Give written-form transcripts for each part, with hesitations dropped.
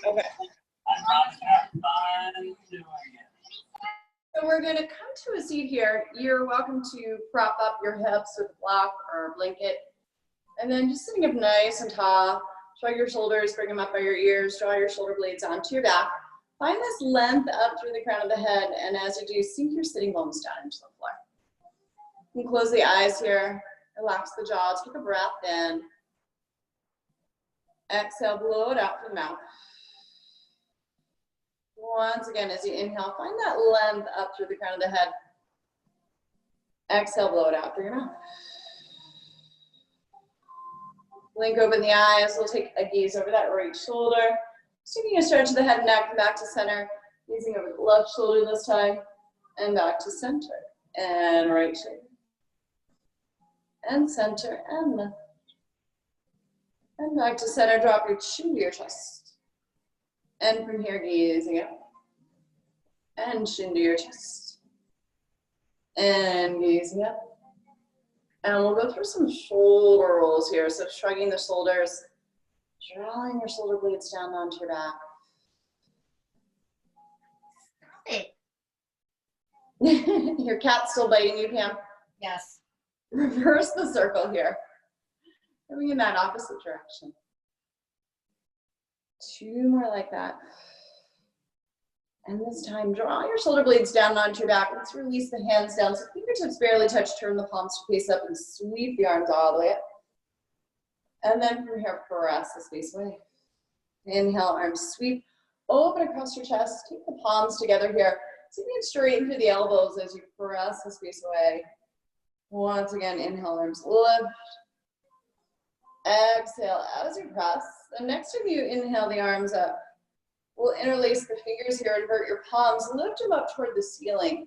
Okay. So we're going to come to a seat here. You're welcome to prop up your hips with a block or a blanket. And then just sitting up nice and tall. Shrug your shoulders, bring them up by your ears, draw your shoulder blades onto your back. Find this length up through the crown of the head, and as you do, sink your sitting bones down into the floor. You can close the eyes here, relax the jaw, take a breath in. Exhale, blow it out through the mouth. Once again, as you inhale, find that length up through the crown of the head. Exhale, blow it out through your mouth. Blink open the eyes. We'll take a gaze over that right shoulder. Just taking a stretch of the head and neck, come back to center. Gazing over the left shoulder this time. And back to center. And right shoulder. And center and left. And back to center. Drop your chin to your chest. And from here, gazing up. And chin to your chest. And gazing up. And we'll go through some shoulder rolls here. So shrugging the shoulders, drawing your shoulder blades down onto your back. Your cat's still biting you, Pam? Yes. Reverse the circle here. Going in that opposite direction. 2 more like that. And this time, draw your shoulder blades down onto your back. Let's release the hands down. So fingertips barely touch. Turn the palms to face up and sweep the arms all the way up. And then from here, press the space away. Inhale, arms sweep. Open across your chest. Take the palms together here. So you can straighten through the elbows as you press the space away. Once again, inhale, arms lift. Exhale as you press. The next time you inhale the arms up, we'll interlace the fingers here, invert your palms, lift them up toward the ceiling.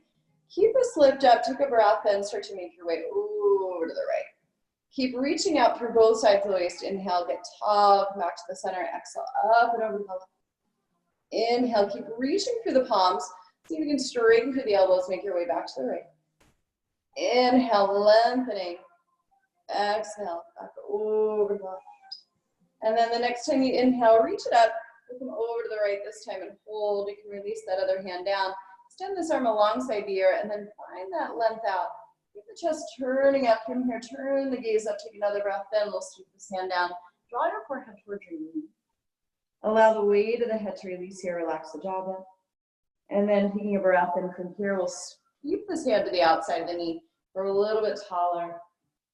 Keep this lift up, take a breath in, start to make your way over to the right. Keep reaching out through both sides of the waist. Inhale, get tall, come back to the center. Exhale, up and over to the left. Inhale, keep reaching through the palms. See if you can straighten through the elbows, make your way back to the right. Inhale, lengthening. Exhale, back over to the left. And then the next time you inhale, reach it up. We'll come over to the right this time and hold. You can release that other hand down. Extend this arm alongside the ear and then find that length out. Keep the chest turning up from here. Turn the gaze up. Take another breath in. We'll sweep this hand down. Draw your forehead towards your knee. Allow the weight of the head to release here. Relax the jaw bone. And then taking a breath in from here, we'll sweep this hand to the outside of the knee. Grow a little bit taller.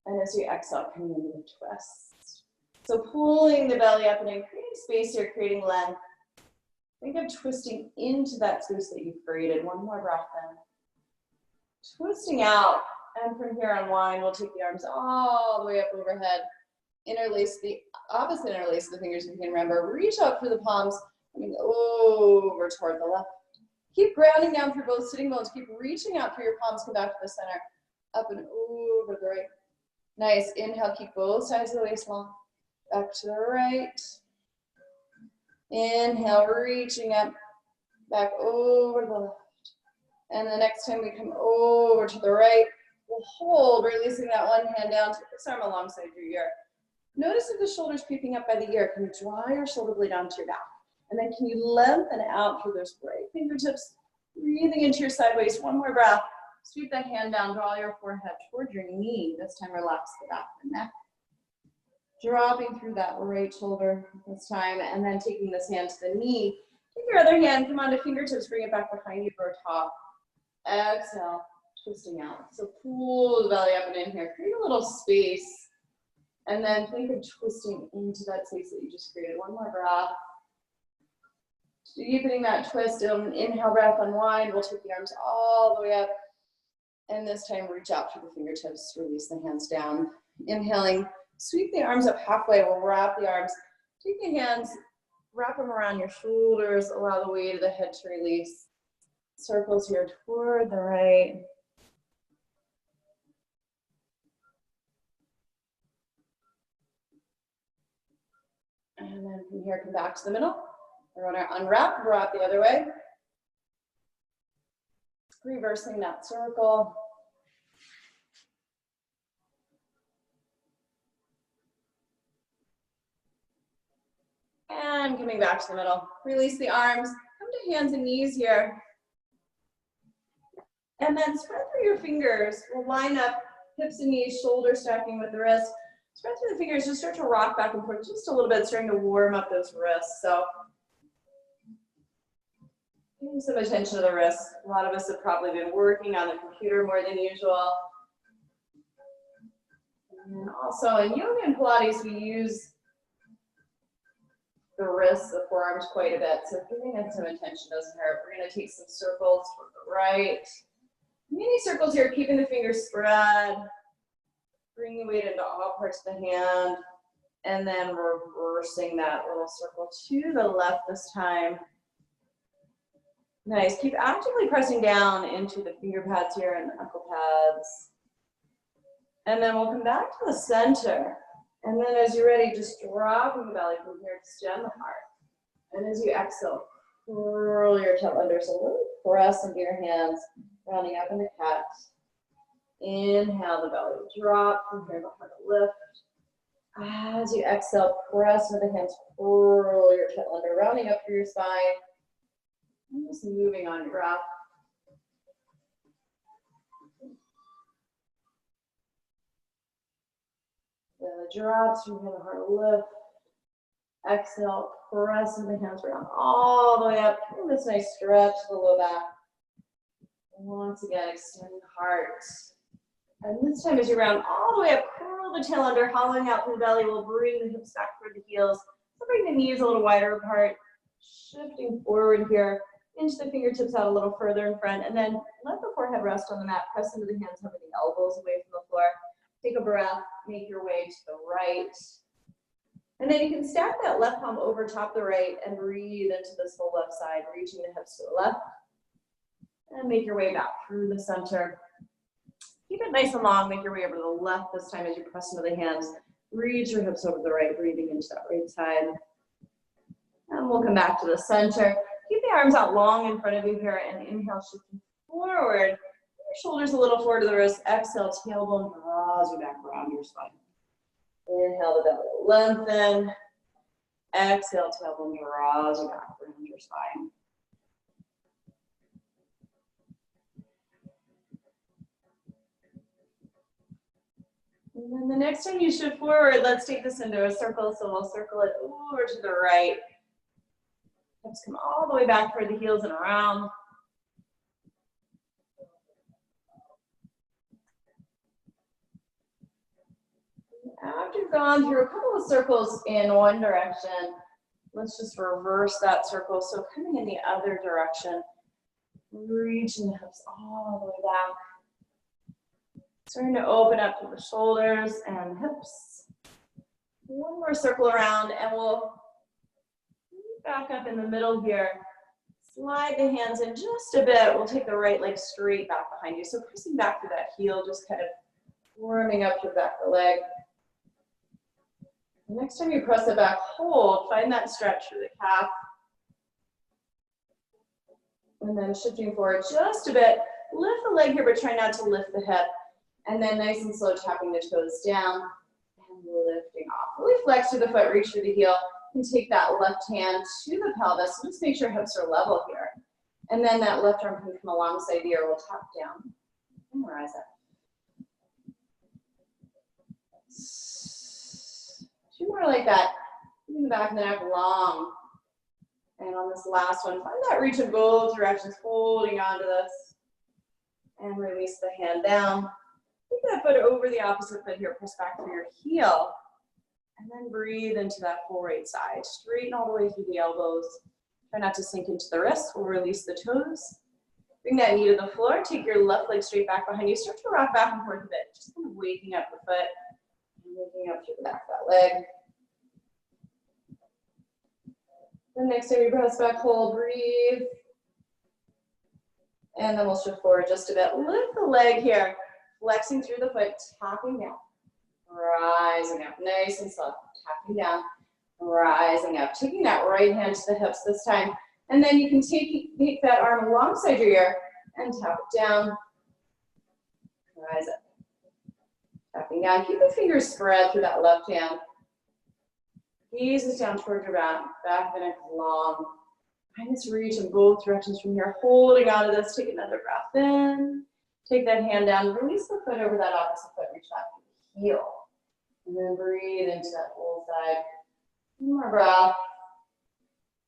And as you exhale, coming into the twist. So pulling the belly up and in, creating space here, creating length. Think of twisting into that space that you've created. One more breath in. Twisting out, and from here unwind. We'll take the arms all the way up overhead. Interlace the opposite interlace the fingers if you can remember. Reach out for the palms, coming over toward the left. Keep grounding down through both sitting bones. Keep reaching out for your palms, come back to the center. Up and over the right. Nice. Inhale, keep both sides of the waist long. Back to the right. Inhale, reaching up, back over the left. And the next time we come over to the right, we'll hold, releasing that one hand down. Take this arm alongside your ear. Notice if the shoulder's creeping up by the ear. Can you draw your shoulder blade onto your back? And then can you lengthen out through those right fingertips, breathing into your side waist. One more breath. Sweep that hand down, draw your forehead toward your knee. This time relax the back of the neck. Dropping through that right shoulder this time, and then taking this hand to the knee. Take your other hand, come onto fingertips, bring it back behind you for a top. Exhale, twisting out. So pull the belly up and in here. Create a little space. And then think of twisting into that space that you just created. One more breath. Deepening that twist. Inhale, breath, unwind. We'll take the arms all the way up. And this time, reach out through the fingertips. Release the hands down. Inhaling. Sweep the arms up halfway. We'll wrap the arms. Take the hands, wrap them around your shoulders. Allow the weight of the head to release. Circles here toward the right. And then from here, come back to the middle. We're going to unwrap, wrap the other way. Reversing that circle. And coming back to the middle. Release the arms, come to hands and knees here. And then spread through your fingers. We'll line up hips and knees, shoulder stacking with the wrist. Spread through the fingers, just start to rock back and forth just a little bit, starting to warm up those wrists. So paying some attention to the wrists. A lot of us have probably been working on the computer more than usual. And also in yoga and Pilates, we use the wrists, the forearms quite a bit. So giving it some attention doesn't hurt. We're going to take some circles toward the right. Mini circles here, keeping the fingers spread. Bring the weight into all parts of the hand. And then reversing that little circle to the left this time. Nice. Keep actively pressing down into the finger pads here and the knuckle pads. And then we'll come back to the center. And then as you're ready, just dropping the belly from here, extend the heart. And as you exhale, curl your tail under. So really press into your hands, rounding up into cat. Inhale, the belly will drop. From here, the heart will lift. As you exhale, press with the hands, curl your tail under, rounding up through your spine. And just moving on your breath. The drops, from here, the heart will lift. Exhale, press with the hands around all the way up. And this nice stretch to the low back. Once again, extend the heart. And this time as you round all the way up, curl the tail under, hollowing out through the belly. We'll bring the hips back toward the heels. So bring the knees a little wider apart. Shifting forward here. Inch the fingertips out a little further in front. And then let the forehead rest on the mat. Press into the hands, having the elbows away from the floor. Take a breath. Make your way to the right. And then you can stack that left palm over top the right and breathe into this whole left side, reaching the hips to the left. And make your way back through the center. Keep it nice and long. Make your way over to the left this time as you press into the hands. Reach your hips over the right, breathing into that right side. And we'll come back to the center. Keep the arms out long in front of you here and inhale, shifting forward. Your shoulders a little forward to the wrist. Exhale, tailbone draws you back around your spine. Inhale, the belly will lengthen. Exhale, tailbone draws you back around your spine. And then the next time you shift forward, let's take this into a circle. So we'll circle it over to the right. Hips come all the way back toward the heels and around. After you've gone through a couple of circles in one direction, let's just reverse that circle. So coming in the other direction, reaching the hips all the way back. Starting to open up to the shoulders and hips. One more circle around and we'll back up in the middle here. Slide the hands in just a bit. We'll take the right leg straight back behind you. So pressing back to that heel, just kind of warming up your back of the leg. The next time you press it back, hold. Find that stretch through the calf. And then shifting forward just a bit. Lift the leg here, but try not to lift the hip. And then nice and slow, tapping the toes down and lifting off. Really flex through the foot, reach through the heel, and take that left hand to the pelvis. So just make sure hips are level here. And then that left arm can come alongside the ear. We'll tap down and rise up. Two more like that. Keeping the back of the neck long. And on this last one, find that reach in both directions, holding on to this. And release the hand down. Take that foot over the opposite foot here, press back through your heel. And then breathe into that full right side. Straighten all the way through the elbows. Try not to sink into the wrists. We'll release the toes. Bring that knee to the floor. Take your left leg straight back behind you. Start to rock back and forth a bit. Just kind of waking up the foot. And waking up through the back of that leg. The next time you press back, hold, breathe. And then we'll shift forward just a bit. Lift the leg here. Flexing through the foot, tapping down, rising up, nice and slow, tapping down, rising up, taking that right hand to the hips this time, and then you can take that arm alongside your ear and tap it down, rise up, tapping down, keep the fingers spread through that left hand. Gaze is down toward your back. Back of the neck is long. Find this reach in both directions from here. Holding on to this. Take another breath in. Take that hand down. Release the foot over that opposite foot. Reach back to the heel. And then breathe into that whole side. One more breath.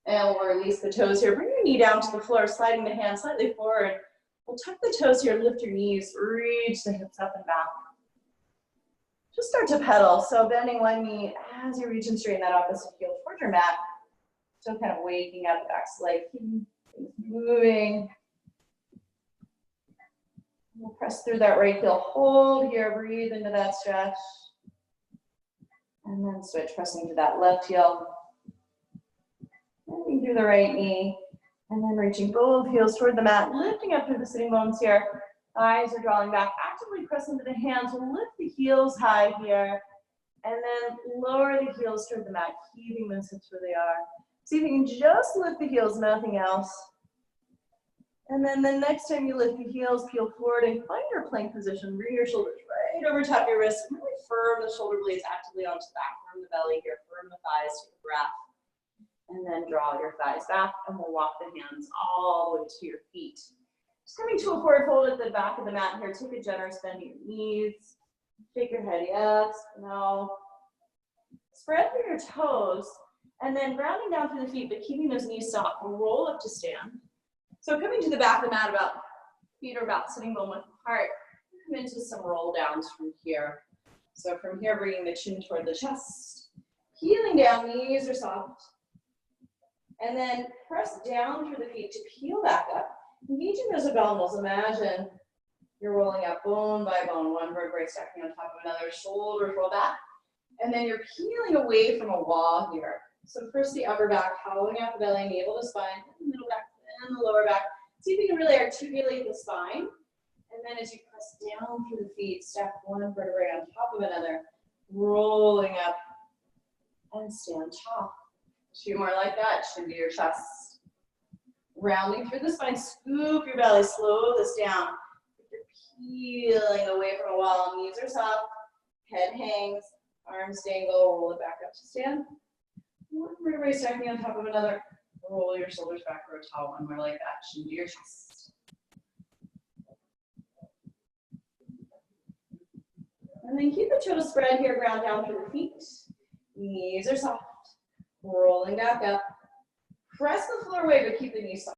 And we'll release the toes here. Bring your knee down to the floor, sliding the hand slightly forward. We'll tuck the toes here, lift your knees, reach the hips up and back. Just start to pedal. So bending one knee as you reach and straighten that opposite heel towards your mat. Still kind of waking up the back, so like keeping things moving. We'll press through that right heel. Hold here, breathe into that stretch. And then switch, pressing to that left heel. Moving through the right knee, and then reaching both heels toward the mat, lifting up through the sitting bones here. Eyes are drawing back, actively press into the hands. We'll lift the heels high here, and then lower the heels toward the mat, keeping those hips where they are. See if you can just lift the heels, nothing else. And then the next time you lift the heels, peel forward and find your plank position. Bring your shoulders right over top of your wrists. Really firm the shoulder blades actively onto the back. Firm the belly here, firm the thighs, take a breath. And then draw your thighs back, and we'll walk the hands all the way to your feet. Just coming to a forward fold at the back of the mat here. Take a generous bend to your knees. Shake your head, yes, no. Spread through your toes, and then grounding down through the feet, but keeping those knees soft. We'll roll up to stand. So coming to the back of the mat, about feet are about sitting bone width apart. Come into some roll downs from here. So from here, bringing the chin toward the chest. Heeling down, knees are soft. And then press down through the feet to peel back up. Engaging those abdominals. Imagine you're rolling up bone by bone, one vertebrae stacking on top of another, shoulders roll back. And then you're peeling away from a wall here. So first the upper back, hollowing out the belly, navel to spine, and the middle back, and the lower back. See if you can really articulate the spine. And then as you press down through the feet, stack one vertebrae on top of another, rolling up and stand tall. Two more like that, chin to your chest. Rounding through the spine, scoop your belly, slow this down. You're peeling away from a wall, knees are soft, head hangs, arms dangle, roll it back up to stand. One vertebrae stacking on top of another. Roll your shoulders back, grow tall, one more like that, chin to your chest. And then keep the toes spread here, ground down through the feet. Knees are soft. Rolling back up. Press the floor away, but keep the knees soft.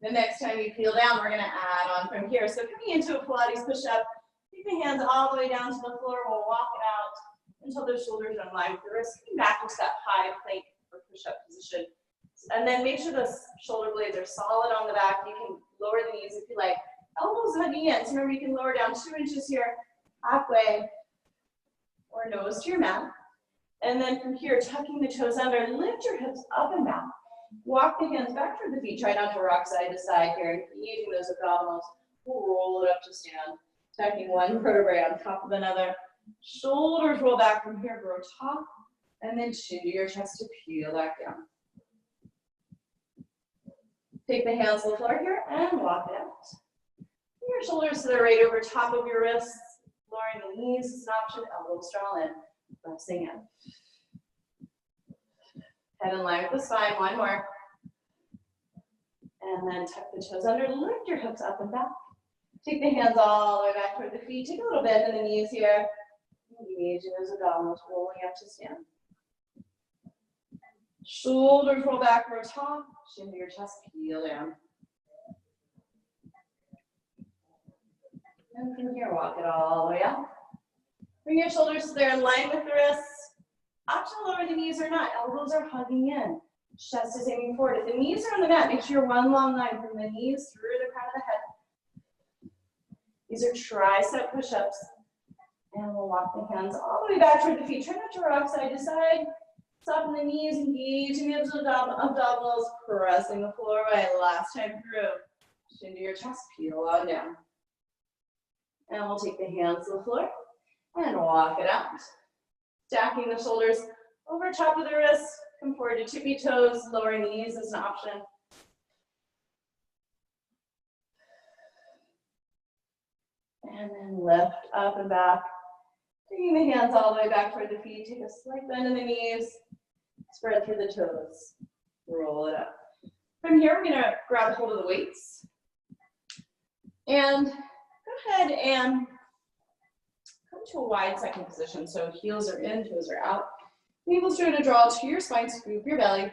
The next time you peel down, we're going to add on from here. So coming into a Pilates push-up, take the hands all the way down to the floor. We'll walk it out until the shoulders are in line with the wrists. Coming back into that high plank or push-up position. And then make sure the shoulder blades are solid on the back. You can lower the knees if you like. Elbows hugging in. So remember, you can lower down 2 inches here, halfway, or nose to your mat. And then from here, tucking the toes under, lift your hips up and back. Walk the hands back toward the feet. Try not to rock side to side here. Engaging those abdominals. We'll roll it up to stand. Tucking one vertebrae on top of another. Shoulders roll back from here, grow tall. And then chin to your chest to peel back down. Take the hands to the floor here and walk it out. Bring your shoulders to the right over top of your wrists. Lowering the knees is an option. Elbows draw in. Pressing in. Head in line with the spine, one more. And then tuck the toes under, lift your hips up and back. Take the hands all the way back toward the feet. Take a little bend in the knees here. Engaging those abdominals, rolling up to stand. Shoulders roll back, grow tall. Chin to your chest, peel down. And from here, walk it all the way up. Bring your shoulders so they're in line with the wrists. Optional lower the knees or not. Elbows are hugging in. Chest is aiming forward. If the knees are on the mat, make sure you're one long line from the knees through the crown of the head. These are tricep push-ups. And we'll walk the hands all the way back toward the feet. Try not to rock side to side. Soften the knees, engaging the abdominals, pressing the floor away. Last time through. Chin to your chest, peel on down. And we'll take the hands to the floor and walk it out. Stacking the shoulders over top of the wrists. Come forward to tippy toes. Lowering the knees is an option. And then lift up and back. Taking the hands all the way back toward the feet. Take a slight bend in the knees. Spread through the toes. Roll it up. From here, we're gonna grab hold of the weights. And go ahead and come to a wide second position. So heels are in, toes are out. Navel's trying to draw to your spine, scoop your belly.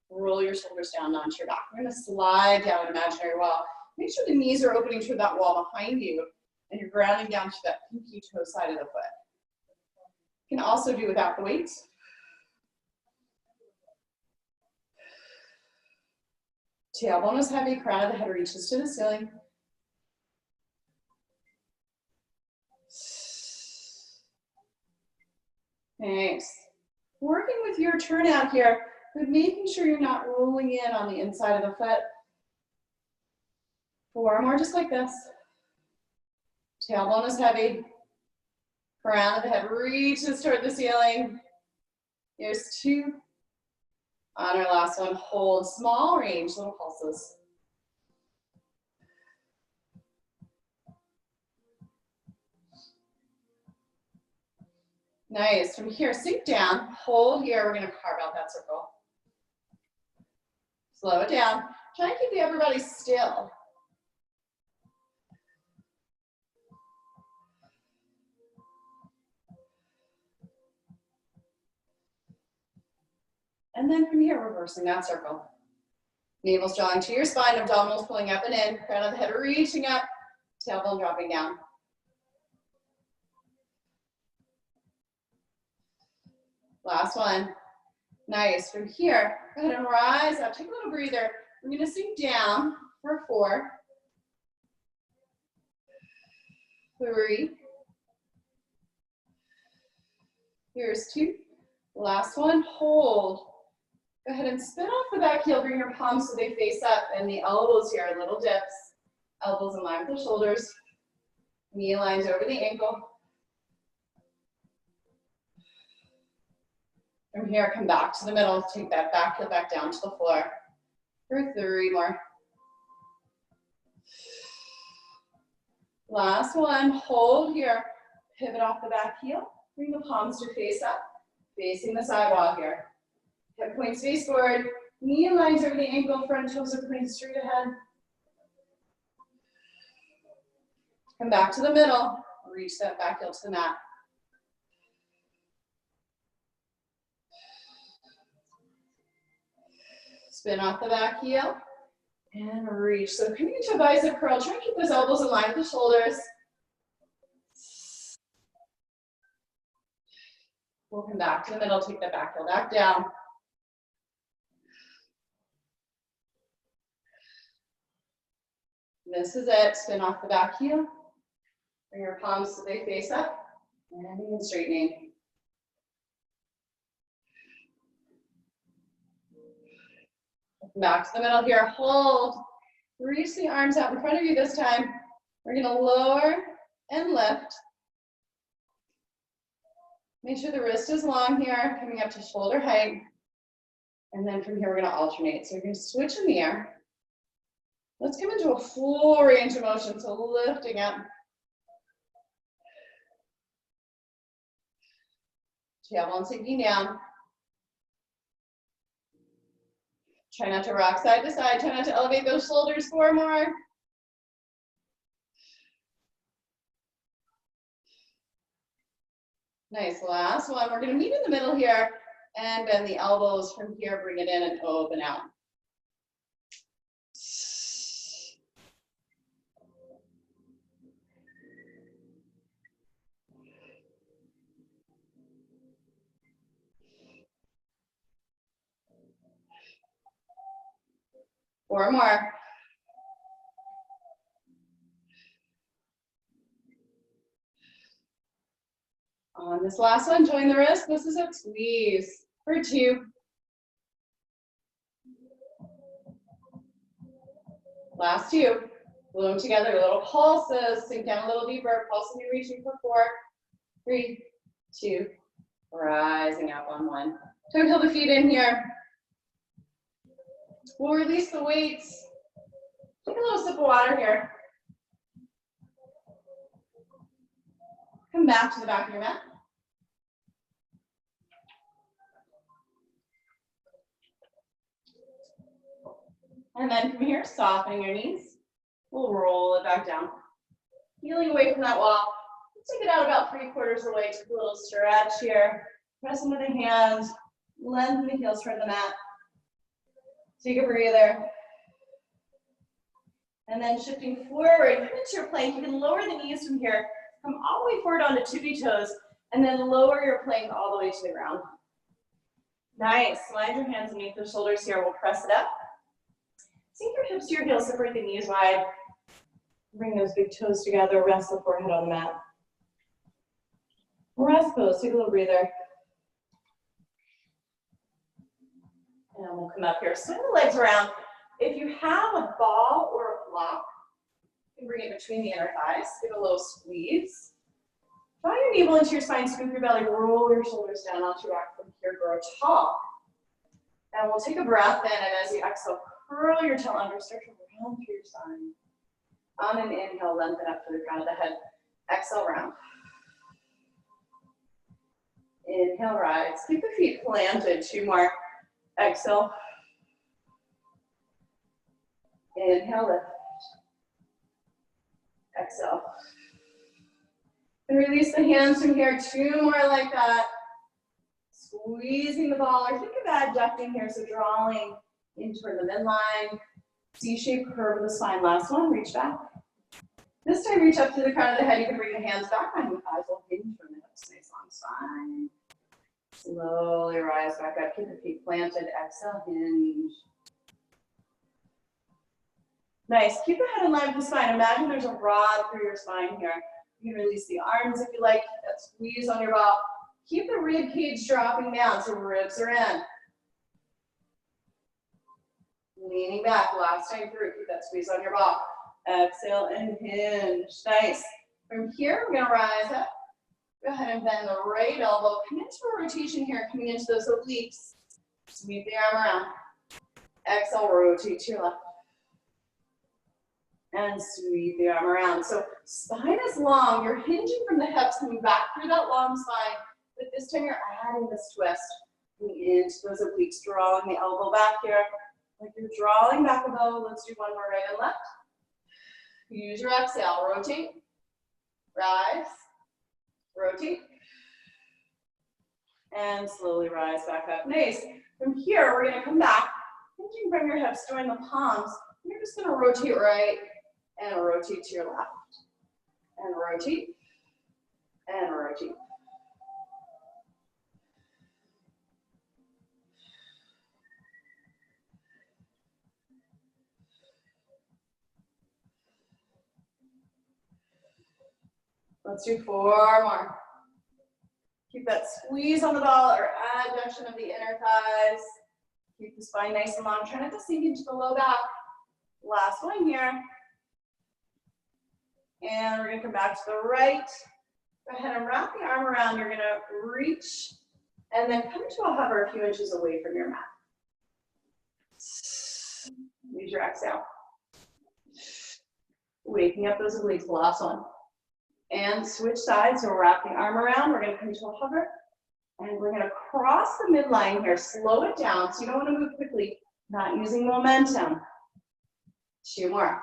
Roll your shoulders down onto your back. We're gonna slide down an imaginary wall. Make sure the knees are opening toward that wall behind you, and you're grounding down to that pinky toe side of the foot. You can also do without the weights. Tailbone is heavy, crown of the head reaches to the ceiling. Thanks. Working with your turnout here, but making sure you're not rolling in on the inside of the foot. 4 more just like this. Tailbone is heavy. Crown of the head reaches toward the ceiling. Here's 2. On our last one, hold small range, little pulses. Nice. From here, sink down, hold here. We're going to carve out that circle. Slow it down. Try and keep the upper body still. And then from here, reversing that circle. Navel's drawing to your spine, abdominals pulling up and in, crown of the head reaching up, tailbone dropping down. Last one. Nice. From here, go ahead and rise up. Take a little breather. We're going to sink down for 4, 3. Here's 2. Last one. Hold. Go ahead and spin off the back heel. Bring your palms so they face up, and the elbows here are little dips. Elbows in line with the shoulders. Knee lines over the ankle. From here, come back to the middle. Take that back heel back down to the floor. For 3 more. Last one. Hold here. Pivot off the back heel. Bring the palms to face up. Facing the sidewall here. Hip points face forward. Knee lines over the ankle. Front toes are pointing straight ahead. Come back to the middle. Reach that back heel to the mat. Spin off the back heel and reach. So coming into a bicep curl, try and keep those elbows in line with the shoulders. We'll come back to the middle, take the back heel back down. This is it. Spin off the back heel. Bring your palms so they face up. And straightening. Back to the middle here, hold. Reach the arms out in front of you this time. We're gonna lower and lift. Make sure the wrist is long here, coming up to shoulder height. And then from here, we're gonna alternate. So you're gonna switch in the air. Let's come into a full range of motion, so lifting up. Tailbone sinking down. Try not to rock side to side. Try not to elevate those shoulders. 4 more. Nice, last one. We're gonna meet in the middle here and bend the elbows from here, bring it in and open out. Four more. On this last one, join the wrist. This is a squeeze for 2. Last 2. Glue them together, little pulses. Sink down a little deeper. Pulsing and reaching for 4, 3, 2. Rising up on 1. Toe heel the feet in here. We'll release the weights. Take a little sip of water here. Come back to the back of your mat. And then from here, softening your knees. We'll roll it back down. Feeling away from that wall. Let's take it out about 3/4 of the way. Take a little stretch here. Press into the hands. Lengthen the heels toward the mat. Take a breather. And then shifting forward, come into your plank. You can lower the knees from here. Come all the way forward onto tippy toes. And then lower your plank all the way to the ground. Nice. Slide your hands underneath the shoulders here. We'll press it up. Sink your hips to your heels. Separate the knees wide. Bring those big toes together. Rest the forehead on the mat. Rest pose. Take a little breather. And we'll come up here. Swing the legs around. If you have a ball or a block, you can bring it between the inner thighs. Give a little squeeze. Draw your navel into your spine. Scoop your belly. Roll your shoulders down onto your back. From here, grow tall. And we'll take a breath in. And as you exhale, curl your tail under. Start to round through your spine. On an inhale, lengthen up to the crown of the head. Exhale, round. Inhale, rise. Keep the feet planted. 2 more. Exhale. Inhale, lift. Exhale. And release the hands from here. 2 more like that. Squeezing the ball, or think of adducting here. So drawing in toward the midline. C-shaped curve of the spine. Last one, reach back. This time, reach up to the crown of the head. You can bring the hands back behind the thighs. We'll hinge from the hips. Nice long spine. Slowly rise back up. Keep the feet planted. Exhale, hinge. Nice. Keep the head in line with the spine. Imagine there's a rod through your spine here. You can release the arms if you like. That squeeze on your ball. Keep the rib cage dropping down so ribs are in. Leaning back, last time through. Keep that squeeze on your ball. Exhale and hinge. Nice. From here, we're going to rise up. Go ahead and bend the right elbow. Come into a rotation here, coming into those obliques. Sweep the arm around. Exhale, rotate to your left. And sweep the arm around. So spine is long. You're hinging from the hips, coming back through that long spine. But this time you're adding this twist. Coming into those obliques, drawing the elbow back here. Like you're drawing back a bow. Let's do one more right and left. Use your exhale. Rotate. Rise. Rotate. And slowly rise back up. Nice. From here, we're going to come back. Hinging from your hips, join the palms. You're just going to rotate right and rotate to your left. And rotate. And rotate. Let's do 4 more. Keep that squeeze on the ball or adduction of the inner thighs. Keep the spine nice and long. Try not to sink into the low back. Last one here. And we're going to come back to the right. Go ahead and wrap the arm around. You're going to reach and then come to a hover a few inches away from your mat. Use your exhale. Waking up those obliques. Last one. And switch sides, so wrap the arm around. We're going to come to a hover. And we're going to cross the midline here. Slow it down, so you don't want to move quickly. Not using momentum. 2 more.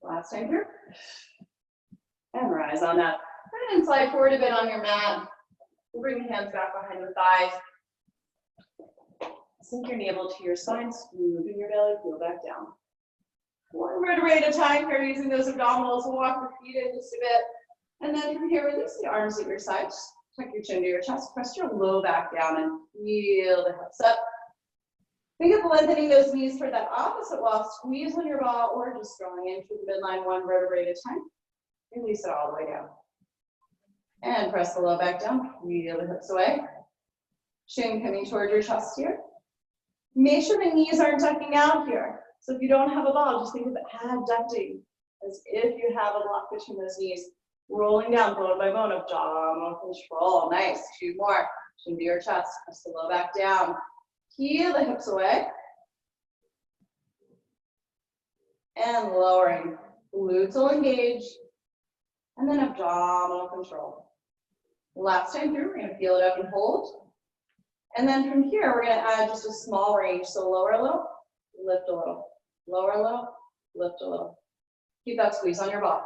Last time here. And rise on up. Go ahead and slide forward a bit on your mat. We'll bring the hands back behind the thighs. Sink your navel to your spine. Scoop in your belly. Peel back down. 1 vertebrae at a time here, using those abdominals. We'll walk your feet in just a bit. And then from here, release the arms at your sides. Tuck your chin to your chest. Press your low back down and feel the hips up. Think of lengthening those knees toward that opposite wall. Squeeze on your ball or just drawing in through the midline 1 vertebrae at a time. Release it all the way down. And press the low back down. Feel the hips away. Chin coming toward your chest here. Make sure the knees aren't tucking out here. So if you don't have a ball, just think of adducting as if you have a block between those knees. Rolling down, bone by bone, abdominal control. Nice. 2 more. Chin to your chest. Press the low back down. Heel the hips away. And lowering. Glutes will engage. And then abdominal control. Last time through, we're going to feel it up and hold. And then from here, we're gonna add just a small range. So lower a little, lift a little, lower a little, lift a little. Keep that squeeze on your ball.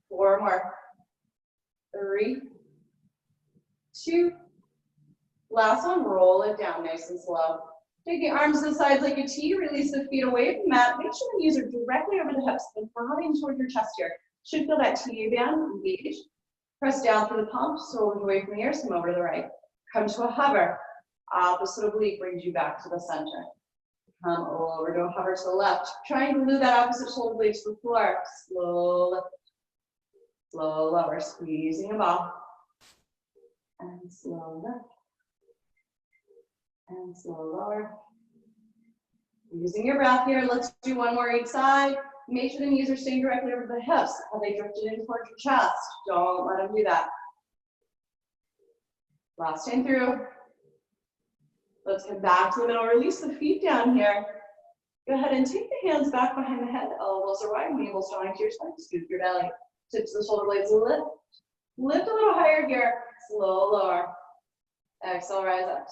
4 more. 3, 2. Last one, roll it down nice and slow. Take the arms to the sides like a T, release the feet away from the mat. Make sure the knees are directly over the hips and broadening toward your chest here. Should feel that TA band engage. Press down through the palm, shoulders away from the ears, come over to the right. Come to a hover. Opposite oblique brings you back to the center. Come over to a hover to the left. Try and glue that opposite shoulder blade to the floor. Slow lift. Slow lower, squeezing a ball. And slow lift. And slow lower. Using your breath here, let's do one more each side. Make sure the knees are staying directly over the hips. Have they drifted in towards your chest? Don't let them do that. Last time through. Let's come back to the middle. Release the feet down here. Go ahead and take the hands back behind the head. Elbows are wide, navel strong to your spine. Scoop your belly. Tips of the shoulder blades lift. Lift a little higher here. Slow lower. Exhale, rise up.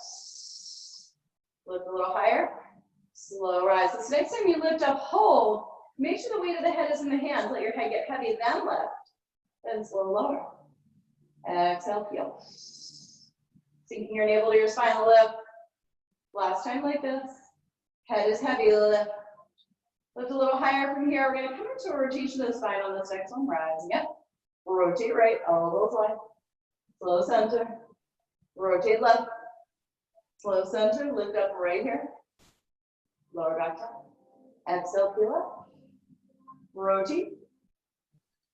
Lift a little higher. Slow rise. This next time you lift up, hold. Make sure the weight of the head is in the hands. Let your head get heavy, then lift. Then slow lower. Exhale, peel. Sinking your navel to your spine, lift. Last time like this. Head is heavy, lift. Lift a little higher from here. We're going to come into a rotation of the spine on this next one. Rising up. Rotate right, elbows wide. Slow center. Rotate left. Slow center. Lift up right here. Lower back down. Exhale, peel up. Rotate.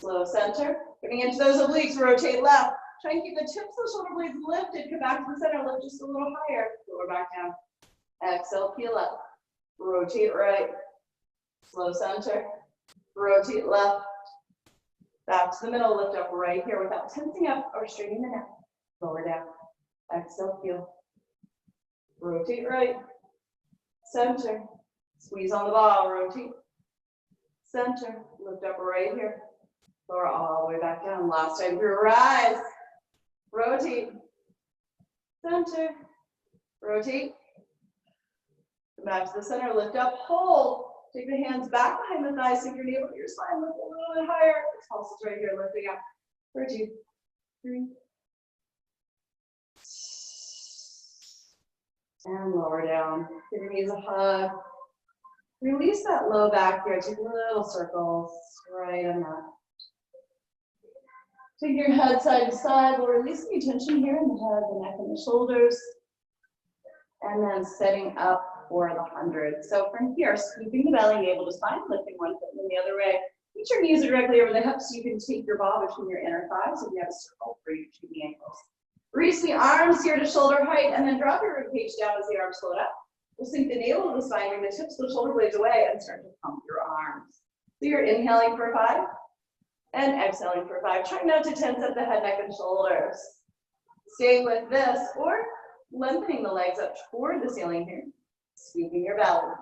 Slow center. Getting into those obliques. Rotate left. Try and keep the tips of the shoulder blades lifted. Come back to the center. Lift just a little higher. Lower back down. Exhale, peel up. Rotate right. Slow center. Rotate left. Back to the middle. Lift up right here without tensing up or straightening the neck. Lower down. Exhale, peel. Rotate right. Center. Squeeze on the ball. Rotate. Center. Lift up right here. Lower all the way back down. Last time through. Rise. Rotate. Center. Rotate. Come back to the center. Lift up. Hold. Take the hands back behind the thighs. Sink your navel to your spine. Lift a little bit higher. This pulse is right here. Lifting up. For 2, 3. And lower down. Give your knees a hug. Release that low back here. Take little circles right on that. Take your head side to side. We'll release any tension here in the head, the neck, and the shoulders. And then setting up for the 100. So from here, scooping the belly, navel to spine, lifting one foot and the other way. Get your knees are directly over the hips so you can take your ball between your inner thighs. If you have a circle, reach between the ankles. Reach the arms here to shoulder height, and then drop your rib cage down as the arms float up. We'll sink the navel to the spine, bring the tips of the shoulder blades away, and start to pump your arms. So you're inhaling for 5, and exhaling for 5. Try not to tense up the head, neck, and shoulders. Staying with this, or lengthening the legs up toward the ceiling here. Scooping your belly.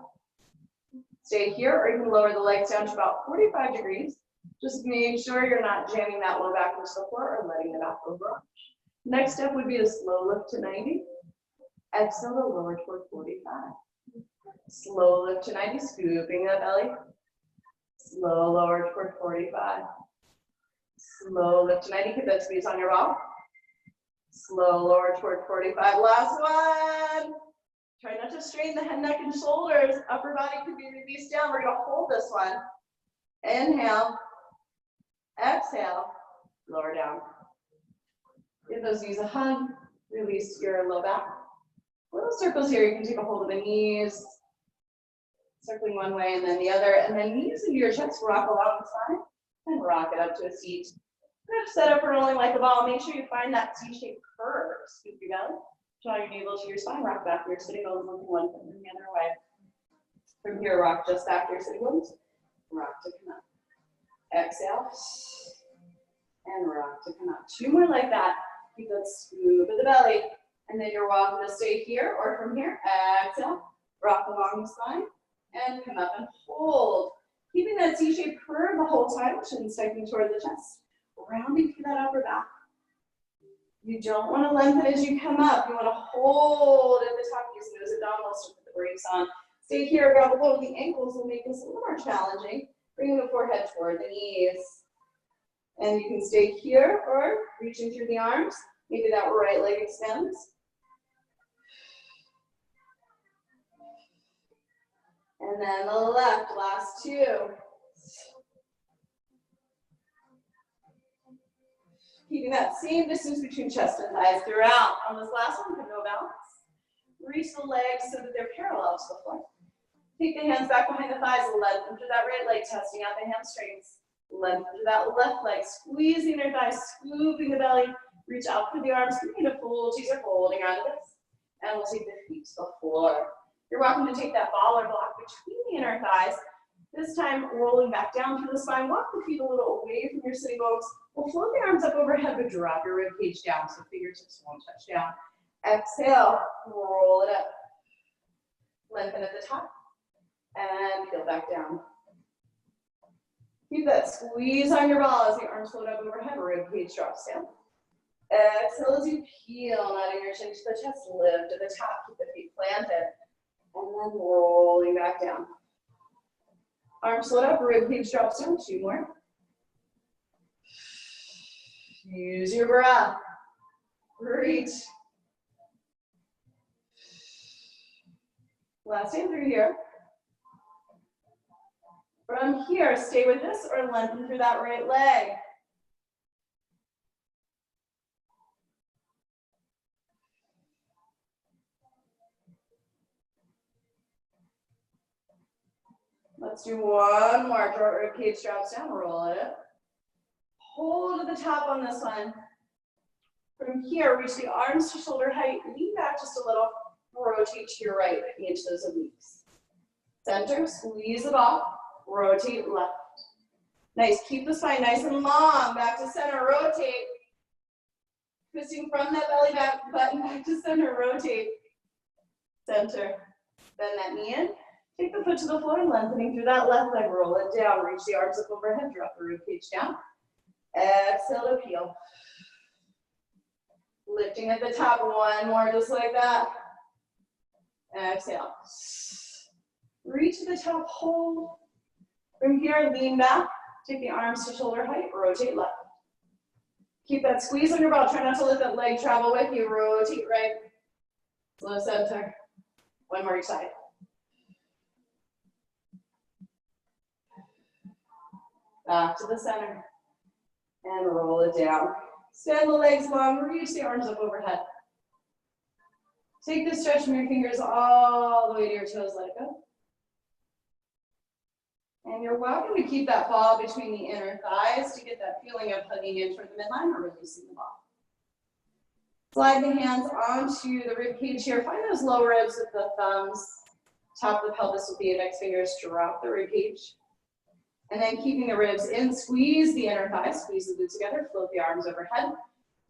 Stay here, or you can lower the legs down to about 45 degrees. Just make sure you're not jamming that low back into the floor or letting the back over. Next step would be a slow lift to 90. Exhale to lower toward 45. Slow lift to 90, scooping that belly. Slow lower toward 45. Slow lift to 90, keep that squeeze on your ball. Slow lower toward 45. Last one. Try not to strain the head, neck, and shoulders. Upper body could be released down. We're gonna hold this one. Inhale. Exhale. Lower down. Give those knees a hug. Release your low back. Little circles here. You can take a hold of the knees. Circling one way and then the other. And then knees into your chest. Rock along the spine. And rock it up to a seat. Set up for rolling like a ball. Make sure you find that C-shaped curve. Scoop your belly. Draw your navel to your spine. Rock back to your sitting bones. Looking one foot and the other way. From here, rock just back to your sitting bones. Rock to come up. Exhale. And rock to come up. 2 more like that. Keep that scoop of the belly. And then you're welcome to stay here or from here. Exhale. Rock along the spine. And come up and hold. Keeping that C-shaped curve the whole time. Chin sticking toward the chest. rounding through that upper back. You don't want to lengthen as you come up. You want to hold at the top using those abdominals to put the brakes on. Stay here, grab a hold of the ankles will make this a little more challenging. Bring the forehead toward the knees. And you can stay here or reaching through the arms. Maybe that right leg extends. And then the left, last two. Keeping that same distance between chest and thighs throughout. On this last one, no balance. Reach the legs so that they're parallel to the floor. Take the hands back behind the thighs, lengthen through that right leg, testing out the hamstrings. Lengthen through that left leg, squeezing their thighs, scooping the belly. Reach out through the arms, continue to fold, teeth are holding on to this. And we'll take the feet to the floor. You're welcome to take that ball or block between the inner thighs. This time, rolling back down through the spine. Walk the feet a little away from your sitting bones. We'll float the arms up overhead, but drop your rib cage down so fingertips won't touch down. Exhale, roll it up. Lengthen at the top. And peel back down. Keep that squeeze on your ball as the arms float up overhead, rib cage drops down. Exhale as you peel, nodding your chin to the chest, lift to the top, keep the feet planted. And then rolling back down. Arms float up, rib cage drops down, two more. Use your breath. Reach. Last time through here. From here, stay with this or lengthen through that right leg. Let's do one more. Draw rib cage drops down, roll it up. Hold at the top on this one. From here, reach the arms to shoulder height, lean back just a little, rotate to your right, pinch those obliques. Center, squeeze the ball. Rotate left. Nice, keep the spine nice and long. Back to center, rotate. Twisting from that belly back button back to center, rotate. Center. Bend that knee in. Take the foot to the floor, lengthening through that left leg. Roll it down. Reach the arms up overhead. Drop the rib cage down. Exhale to peel. Lifting at the top. One more just like that. Exhale. Reach to the top. Hold. From here, lean back, take the arms to shoulder height, rotate left. Keep that squeeze on your ball. Try not to let that leg travel with you. Rotate right. Slow center. One more each side. Back to the center. And roll it down. Stand the legs long, reach the arms up overhead. Take the stretch from your fingers all the way to your toes, let it go. And you're welcome to keep that ball between the inner thighs to get that feeling of hugging in toward the midline or releasing the ball. Slide the hands onto the rib cage here. Find those low ribs with the thumbs. Top of the pelvis with the index fingers. Drop the rib cage. And then keeping the ribs in, squeeze the inner thighs. Squeeze the glutes together. Float the arms overhead.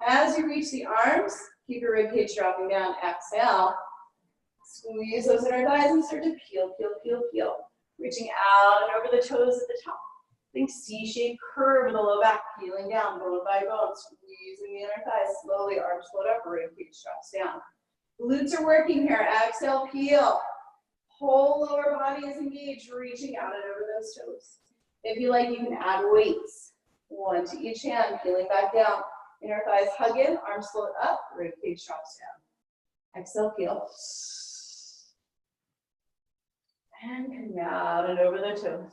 As you reach the arms, keep your rib cage dropping down. Exhale. Squeeze those inner thighs and start to peel, peel, peel, peel. Reaching out and over the toes at the top. Think C-shaped curve in the low back, peeling down, bone by bone, squeezing the inner thighs. Slowly, arms float up, rib cage drops down. Glutes are working here. Exhale, peel. Whole lower body is engaged, reaching out and over those toes. If you like, you can add weights. One to each hand, peeling back down. Inner thighs hug in, arms float up, rib cage drops down. Exhale, peel. And come out and over the toes.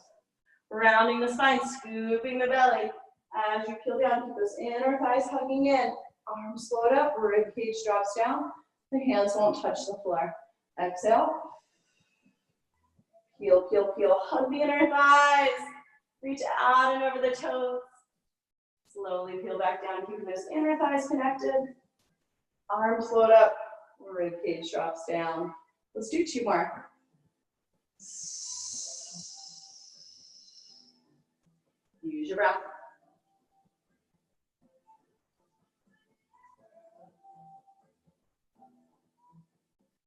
Rounding the spine, scooping the belly. As you peel down, keep those inner thighs hugging in. Arms float up, rib cage drops down. The hands won't touch the floor. Exhale. Peel, peel, peel. Hug the inner thighs. Reach out and over the toes. Slowly peel back down, keeping those inner thighs connected. Arms float up, rib cage drops down. Let's do two more. Use your breath.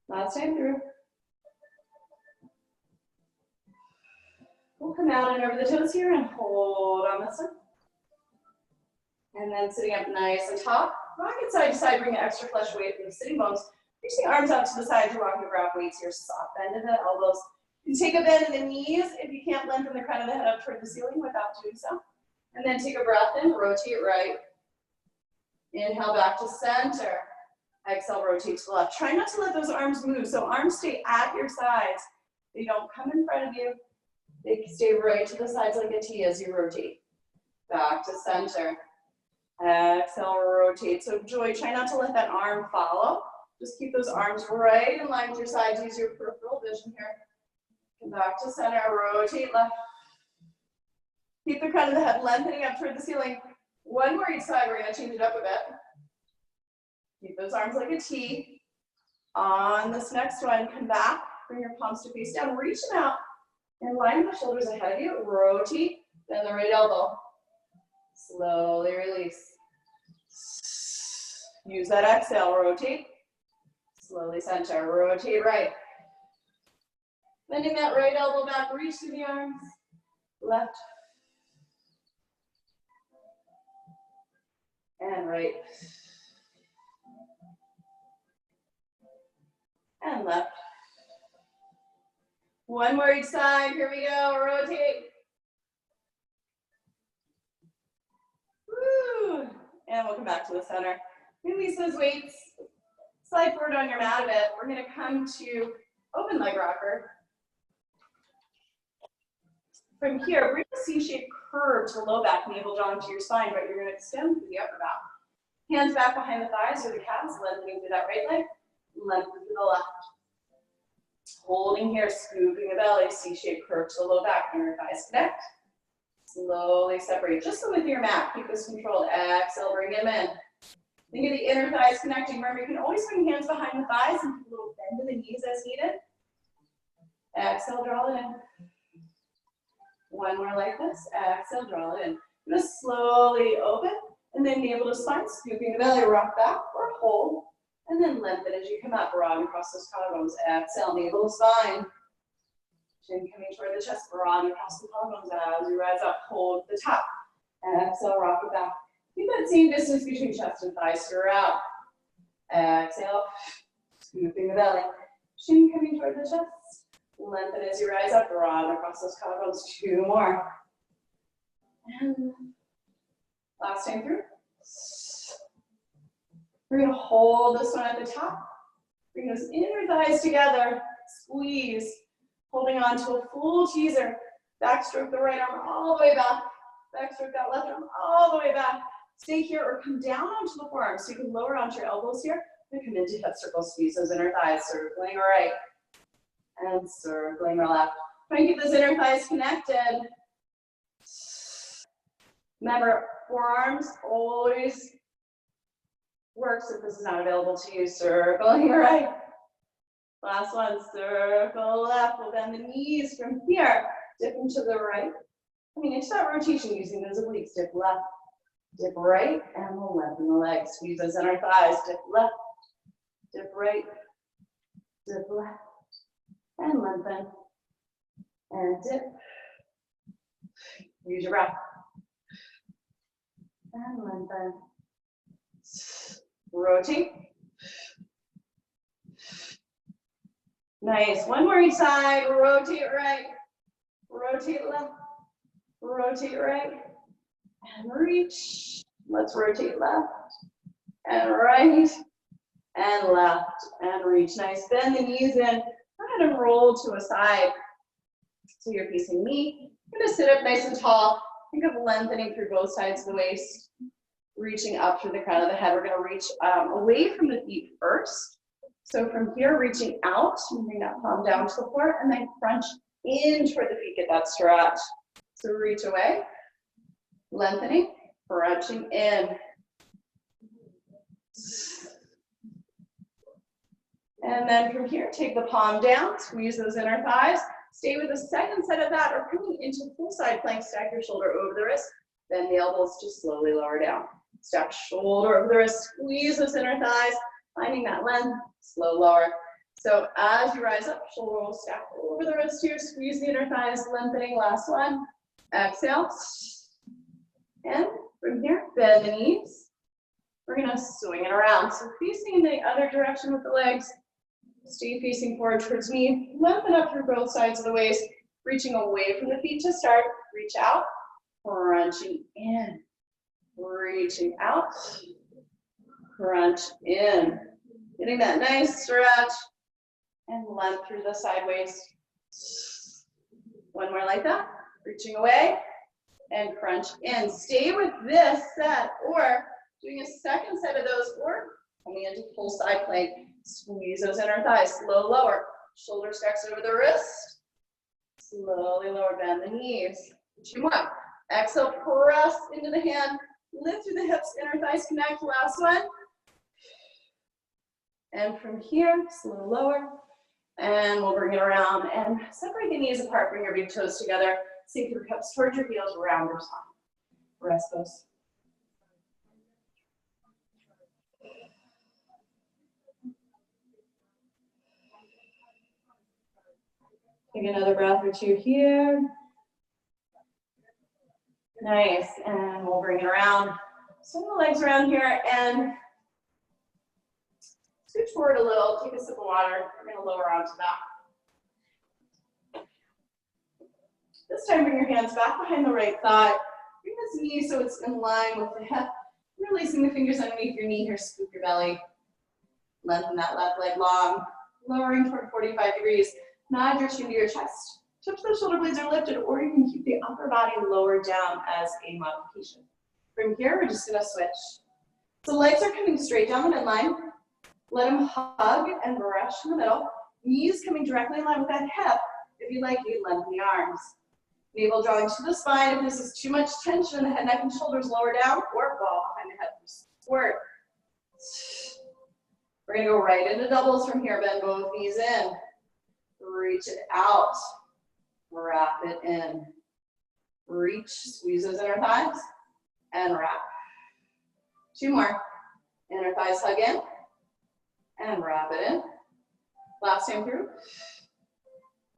Last time through. We'll come out and over the toes here and hold on this one. And then sitting up nice and tall. Rock it side to side, bring an extra flesh weight from the sitting bones. Reach the arms out to the side to rock and grab weights here. Soft bend in the elbows. You can take a bend in the knees if you can't lengthen the crown of the head up toward the ceiling without doing so. And then take a breath in, rotate right. Inhale back to center. Exhale, rotate to the left. Try not to let those arms move. So arms stay at your sides. They don't come in front of you. They stay right to the sides like a T as you rotate. Back to center. Exhale, rotate. So Joy, try not to let that arm follow. Just keep those arms right in line with your sides. Use your peripheral vision here. Come back to center, rotate left. Keep the crown of the head lengthening up toward the ceiling. One more each side, we're gonna change it up a bit. Keep those arms like a T. On this next one, come back, bring your palms to face down, reach them out, and line the shoulders ahead of you, rotate, then the right elbow. Slowly release. Use that exhale, rotate. Slowly center, rotate right. Bending that right elbow back, reach through the arms. Left. And right. And left. One more each side, here we go, rotate. Woo. And we'll come back to the center. Release those weights. Slide forward on your mat a bit. We're gonna come to open leg rocker. From here, bring the C-shaped curve to the low back, navel drawn to your spine, but you're gonna extend through the upper back. Hands back behind the thighs or the calves, lengthening through that right leg, lengthen through the left. Holding here, scooping the belly, C-shaped curve to the low back, inner thighs connect. Slowly separate, just so with your mat, keep this controlled. Exhale, bring them in. Think of the inner thighs connecting. Remember, you can always bring hands behind the thighs and do a little bend in the knees as needed. Exhale, draw it in. One more like this. Exhale, draw it in. Just slowly open, and then navel to spine, scooping the belly, rock back or hold, and then lengthen as you come up, broaden across those collarbones. Exhale, navel to spine. Chin coming toward the chest, broaden across the collarbones as you rise up, hold the top. Exhale, rock it back. Keep that same distance between chest and thighs throughout. Exhale, scooping the belly. Chin coming toward the chest. Lengthen as you rise up, broaden across those collarbones. Two more. And last time through. We're gonna hold this one at the top. Bring those inner thighs together. Squeeze. Holding on to a full teaser. Backstroke the right arm all the way back. Backstroke that left arm all the way back. Stay here or come down onto the forearms. So you can lower onto your elbows here and come into hip circle. Squeeze those inner thighs, circling right and circling left. Try and keep those inner thighs connected. Remember, forearms always works if this is not available to you. Circling right. Last one, circle left. We'll bend the knees from here. Dipping to the right. Coming into that rotation using those obliques. Dip left, dip right, and we'll lengthen the legs. Squeeze those inner thighs. Dip left, dip right, dip left, and lengthen. And dip. Use your breath. And lengthen. Rotate. Nice. One more each side. Rotate right. Rotate left. Rotate right. And reach. Let's rotate left. And right. And left. And reach. Nice. Bend the knees in. Go ahead and roll to a side. So you're facing me. You're going to sit up nice and tall. Think of lengthening through both sides of the waist. Reaching up through the crown of the head. We're going to reach away from the feet first. So from here, reaching out, moving that palm down to the floor, and then crunch in toward the feet. Get that stretch. So reach away, lengthening, crunching in. And then from here, take the palm down, squeeze those inner thighs. Stay with the second set of that, or coming into full side plank, stack your shoulder over the wrist, bend the elbows, just slowly lower down. Stack shoulder over the wrist, squeeze those inner thighs, finding that length, slow lower. So as you rise up, shoulder will stack over the wrist here, squeeze the inner thighs, lengthening, last one. Exhale, and From here, bend the knees. We're gonna swing it around. So facing in the other direction with the legs. Stay facing forward towards me. Lengthen up through both sides of the waist. Reaching away from the feet to start. Reach out. Crunching in. Reaching out. Crunch in. Getting that nice stretch. And length through the sideways. One more like that. Reaching away. And crunch in. Stay with this set, or doing a second set of those, or coming into full side plank. Squeeze those inner thighs. Slow lower. Shoulder stretch over the wrist. Slowly lower, bend the knees. 2 more. Exhale, press into the hand. Lift through the hips, inner thighs connect. Last one. And from here, slow lower. And we'll bring it around and separate the knees apart. Bring your big toes together. Sink your hips towards your heels, round your spine. Rest pose. Take another breath or two here. Nice, and we'll bring it around. Swing the legs around here and scooch forward a little. Take a sip of water. We're gonna lower onto that. This time, bring your hands back behind the right thigh. Bring this knee so it's in line with the hip. Releasing the fingers underneath your knee here, scoop your belly. Lengthen that left leg long. Lowering toward 45 degrees. Nod your chin to your chest. Tips of the shoulder blades are lifted, or you can keep the upper body lowered down as a modification. From here, we're just gonna switch. So legs are coming straight down the midline. Let them hug and brush in the middle. Knees coming directly in line with that hip. If you like, you lengthen the arms. Navel drawing to the spine. If this is too much tension in the head, neck, and shoulders, lower down, or ball behind the head for support. We're gonna go right into doubles from here. Bend both knees in. Reach it out. Wrap it in. Reach, squeeze those inner thighs, and wrap. 2 more. Inner thighs hug in, and wrap it in. Last time through.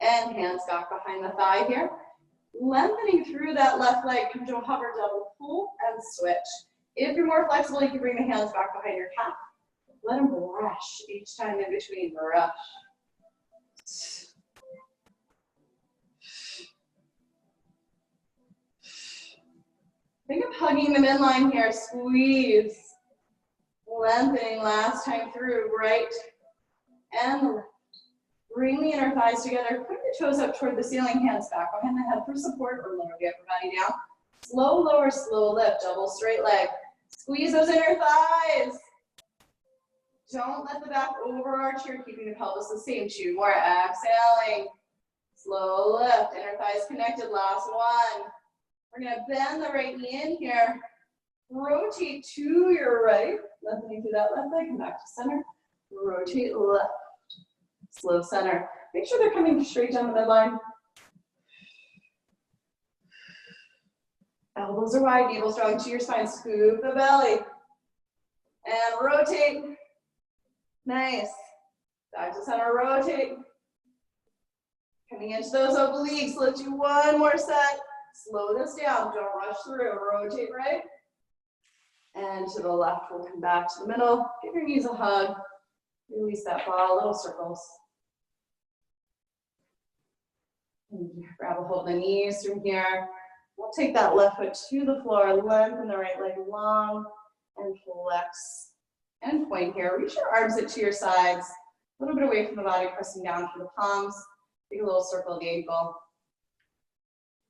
And hands back behind the thigh here. Lengthening through that left leg, come to a hover double pull and switch. If you're more flexible, you can bring the hands back behind your calf. Let them brush each time in between, brush. Think of hugging the midline here, squeeze. Lengthening last time through, right and left. Bring the inner thighs together, put your toes up toward the ceiling, hands back behind the head for support, or lower the upper body down. Slow lower, slow lift, double straight leg. Squeeze those inner thighs. Don't let the back overarch here, keeping the pelvis the same. 2 more, exhaling. Slow lift, inner thighs connected, last one. We're gonna bend the right knee in here. Rotate to your right, lengthening through that left leg, come back to center. Rotate left, slow center. Make sure they're coming straight down the midline. Elbows are wide, navel strong to your spine, scoop the belly. And rotate. Nice. Back to center, rotate. Coming into those obliques, let's do 1 more set. Slow this down, don't rush through. Rotate right. And to the left, we'll come back to the middle. Give your knees a hug. Release that ball, little circles. And grab a hold of the knees from here. We'll take that left foot to the floor, lengthen the right leg long, and flex. And point here. Reach your arms up to your sides. A little bit away from the body, pressing down through the palms. Take a little circle of the ankle.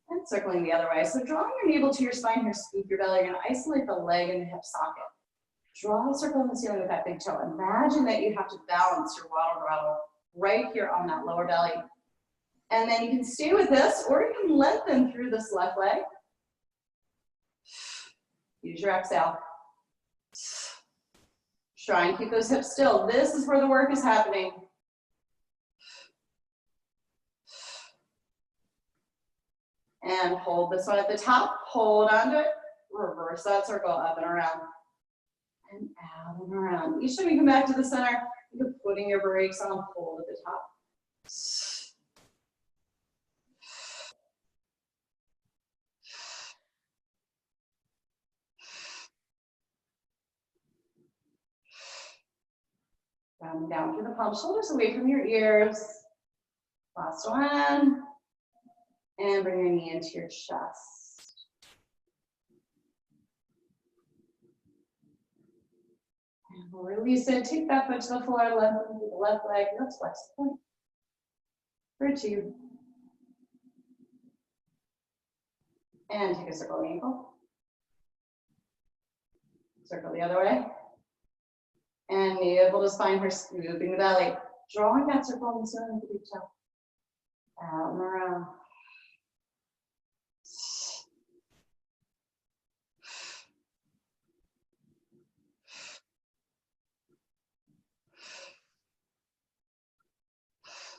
And circling the other way. So drawing your navel to your spine here, scoop your belly. You're gonna isolate the leg and the hip socket. Draw a circle in the ceiling with that big toe. Imagine that you have to balance your waddle right here on that lower belly. And then you can stay with this, or you can lengthen through this left leg. Use your exhale. Try and keep those hips still. This is where the work is happening. And hold this one at the top, hold onto it, reverse that circle up and around. And out and around. Each time you come back to the center, you're putting your brakes on, hold at the top. Rounding down through the palms, shoulders away from your ears. Last one. And bring your knee into your chest. And we'll release it. Take that foot to the floor, lengthen through the left leg. Let's flex the point. For 2. And take a circle of the ankle. Circle the other way. And navel to spine for scooping the belly. Drawing that circle and swimming with the big toe. Out and around.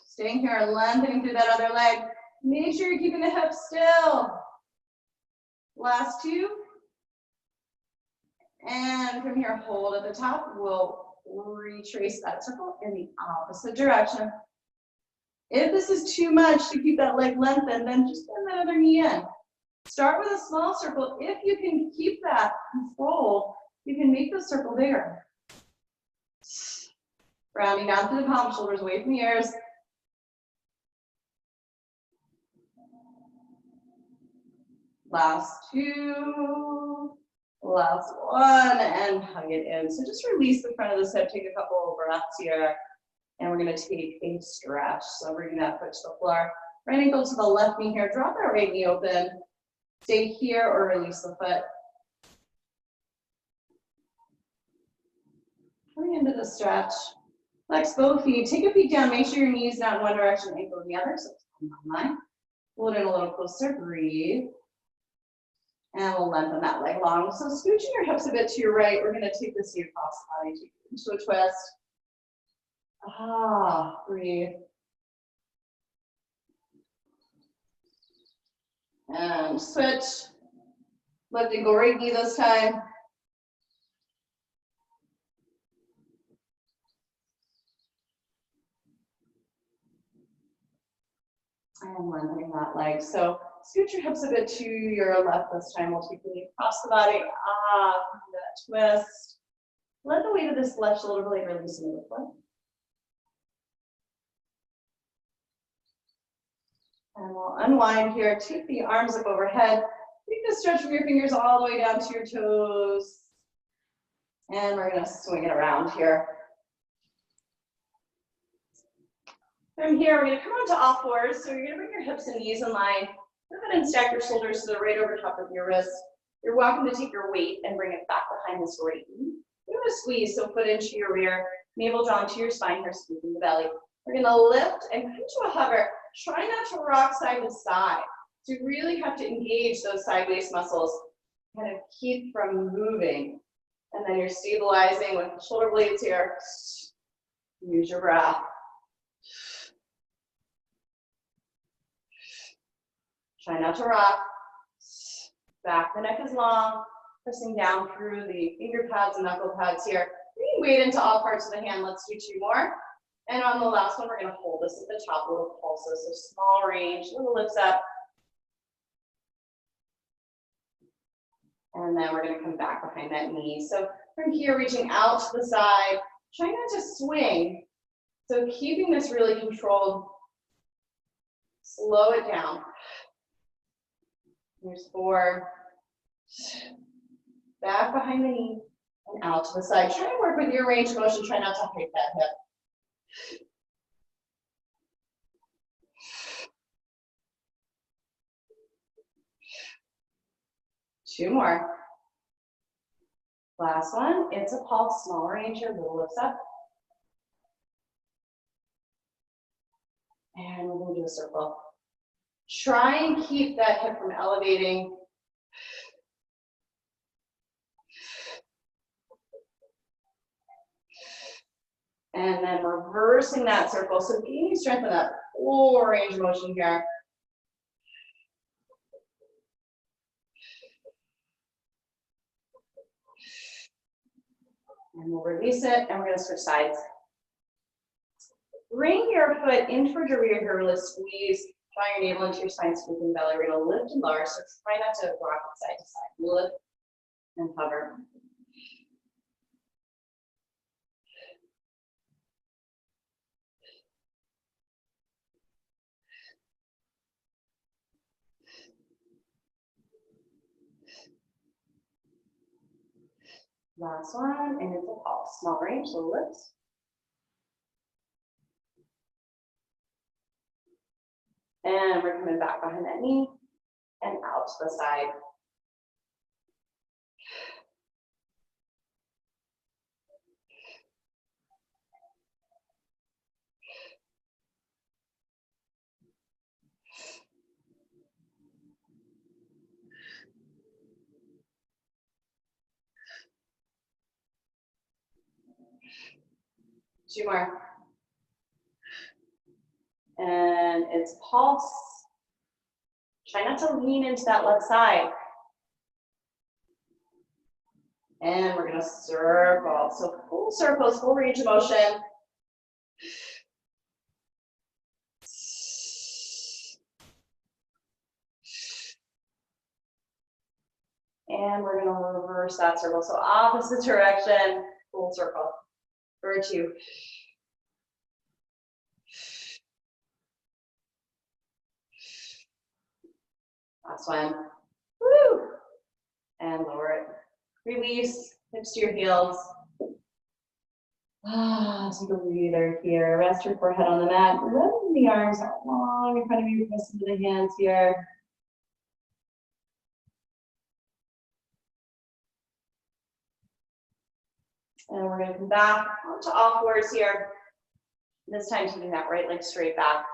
Staying here, lengthening through that other leg. Make sure you're keeping the hips still. Last 2. And from here, hold at the top. We'll retrace that circle in the opposite direction. If this is too much to keep that leg lengthened, then just bend that other knee in. Start with a small circle. If you can keep that controlled, you can make the circle bigger. Rounding down through the palms, shoulders away from the ears. Last 2. Last 1, and hug it in. So just release the front of the hip, take a couple of breaths here, and we're gonna take a stretch. So bring that foot to the floor. Right ankle to the left knee here, drop that right knee open. Stay here or release the foot. Coming into the stretch. Flex both feet, take a peek down, make sure your knee's not in one direction, ankle in the other, so come on. Hold it a little closer, breathe. And we'll lengthen that leg long. So scooching your hips a bit to your right, we're gonna take this knee across the body, take it into a twist. Breathe. And switch. Lift and go right knee this time. And lengthening that leg. So scoot your hips a bit to your left this time. We'll take the knee across the body. That twist. Let the weight of this left shoulder blade release into the foot. And we'll unwind here. Take the arms up overhead. Take the stretch from your fingers all the way down to your toes. And we're going to swing it around here. From here, we're going to come onto all fours. So you're going to bring your hips and knees in line. Go ahead and stack your shoulders so they're right over top of your wrists. You're welcome to take your weight and bring it back behind this right knee. You're going to squeeze, so foot into your rear, navel drawn to your spine here, squeezing the belly. We're going to lift and come to a hover. Try not to rock side to side. So you really have to engage those side waist muscles, kind of keep from moving. And then you're stabilizing with the shoulder blades here. Use your breath. Try not to rock. Back, the neck is long. Pressing down through the finger pads and knuckle pads here. Bringing weight into all parts of the hand. Let's do 2 more. And on the last one, we're going to hold this at the top, little pulses. So small range, little lifts up. And then we're going to come back behind that knee. So from here, reaching out to the side. Try not to swing. So keeping this really controlled. Slow it down. Here's 4. Back behind the knee and out to the side. Try to work with your range of motion. Try not to hike that hip. 2 more. Last one. It's a pulse, small range here, little lifts up. And we're going to do a circle. Try and keep that hip from elevating. And then reversing that circle. So gaining strength in that full range of motion here. And we'll release it, and we're going to switch sides. Bring your foot in towards your rear here, really squeeze. Draw your navel into your spine, scooping belly. We're going to lift and lower, so try not to rock side to side. Lift and hover. Last one, and it's a pulse. Small range, little lifts. And we're coming back behind that knee and out to the side. Two more. And it's pulse. Try not to lean into that left side. And we're gonna circle. So full circles, full range of motion. And we're gonna reverse that circle. So opposite direction, full circle. For two. Last one. Woo! And lower it. Release, hips to your heels. Take a breather here. Rest your forehead on the mat. Lift the arms out long in front of you. Press into the hands here. And we're going to come back onto all fours here. This time taking that right leg straight back.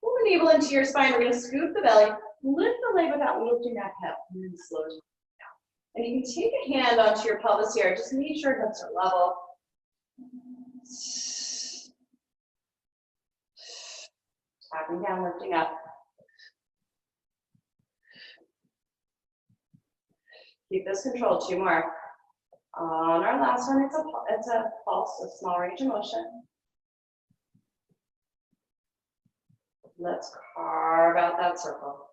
Pull the navel into your spine. We're going to scoop the belly. Lift the leg without lifting that hip. And then slow down. And you can take a hand onto your pelvis here. Just make sure hips are level. Tapping down, lifting up. Keep this controlled. Two more. On our last one, it's a pulse, a small range of motion. Let's carve out that circle.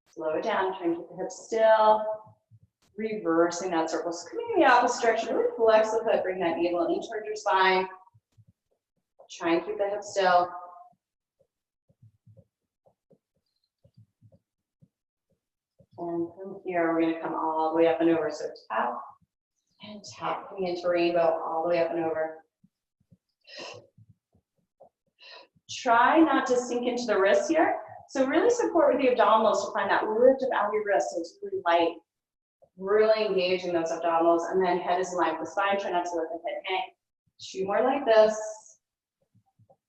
Slow it down, try and keep the hips still. Reversing that circle. So coming in the opposite direction, really flex the foot, bring that navel in towards your spine. Try and keep the hips still. And from here, we're going to come all the way up and over. So tap and tap, coming into rainbow all the way up and over. Try not to sink into the wrists here. So really support with the abdominals to find that lift of out of your wrists. So it's really light. Really engaging those abdominals. And then head is in line with the spine. Try not to let the head hang. Two more like this.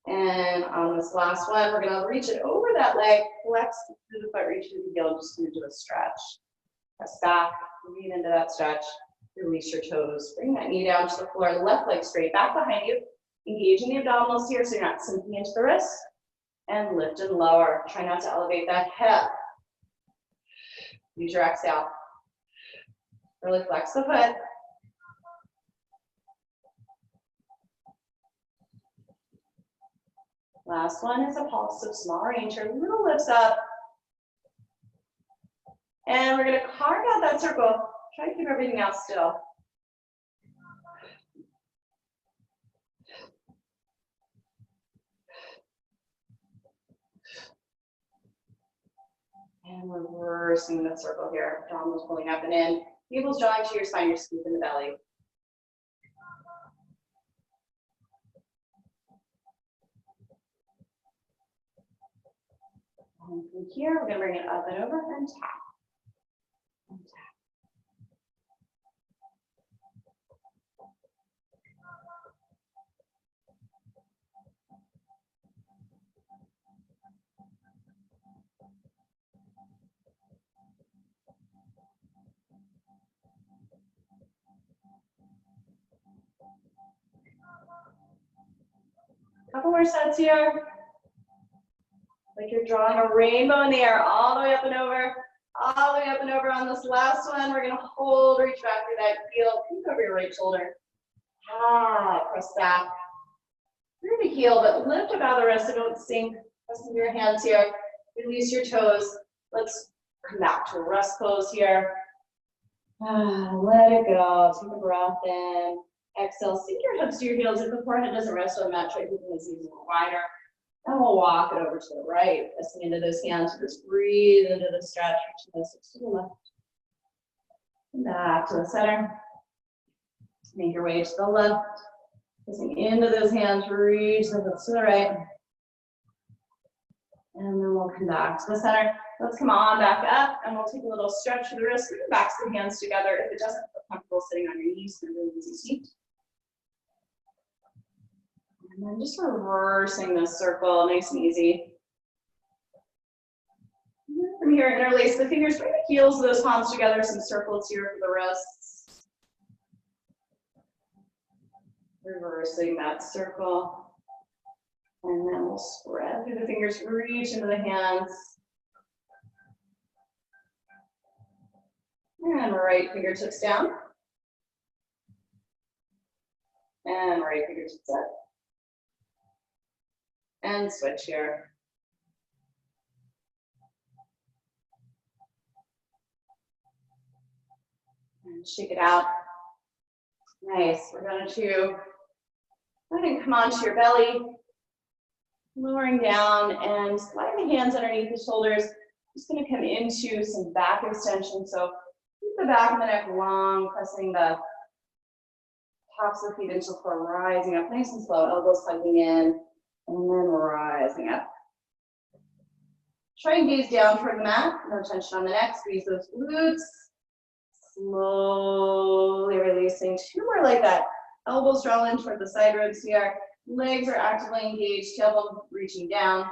And on this last one, we're going to reach it over that leg. Flex through the foot, reach through the heel. Just going to do a stretch. Press back. Breathe into that stretch. Release your toes. Bring that knee down to the floor. Left leg straight back behind you. Engaging the abdominals here so you're not sinking into the wrist. And lift and lower. Try not to elevate that hip. Use your exhale. Really flex the foot. Last one is a pulse of small range, or little lifts up. And we're going to carve out that circle. Try to keep everything else still. And reversing the circle here. Abdominals pulling up and in. Navel's drawing to your spine, you're scooping the belly. And from here, we're going to bring it up and over and tap. And tap. Couple more sets here. Like you're drawing a rainbow in the air, all the way up and over, all the way up and over. On this last one, we're gonna hold, reach back through that heel, peek over your right shoulder. Press back through the heel, but lift up out of the wrist so don't sink. Press into your hands here. Release your toes. Let's come back to a rest pose here. Let it go. Take a breath in Exhale, sink your hips to your heels. If the forehead doesn't rest on the mat, try keeping the knees a little wider. And we'll walk it over to the right, pressing into those hands. Just breathe into the stretch, reaching those hips to the left. And back to the center. Make your way to the left. Pressing into those hands, reach the hips to the right. And then we'll come back to the center. Let's come on back up, and we'll take a little stretch for the wrists. Bring the backs of the hands together. If it doesn't feel comfortable sitting on your knees, then really easy seat. And then just reversing this circle, nice and easy. And then from here, interlace the fingers. Bring the heels of those palms together. Some circles here for the wrists. Reversing that circle. And then we'll spread through the fingers, reach into the hands. And right fingertips down. And right fingertips up. And switch here. And shake it out. Nice. We're going to go ahead and come onto your belly. Lowering down and sliding the hands underneath the shoulders. Just going to come into some back extension. So keep the back of the neck long, pressing the tops of the feet into the floor, rising up nice and slow, elbows hugging in, and then rising up. Try and gaze down toward the mat, no tension on the neck, squeeze those glutes. Slowly releasing, 2 more like that. Elbows draw in toward the side ribs here. Legs are actively engaged, tailbone reaching down.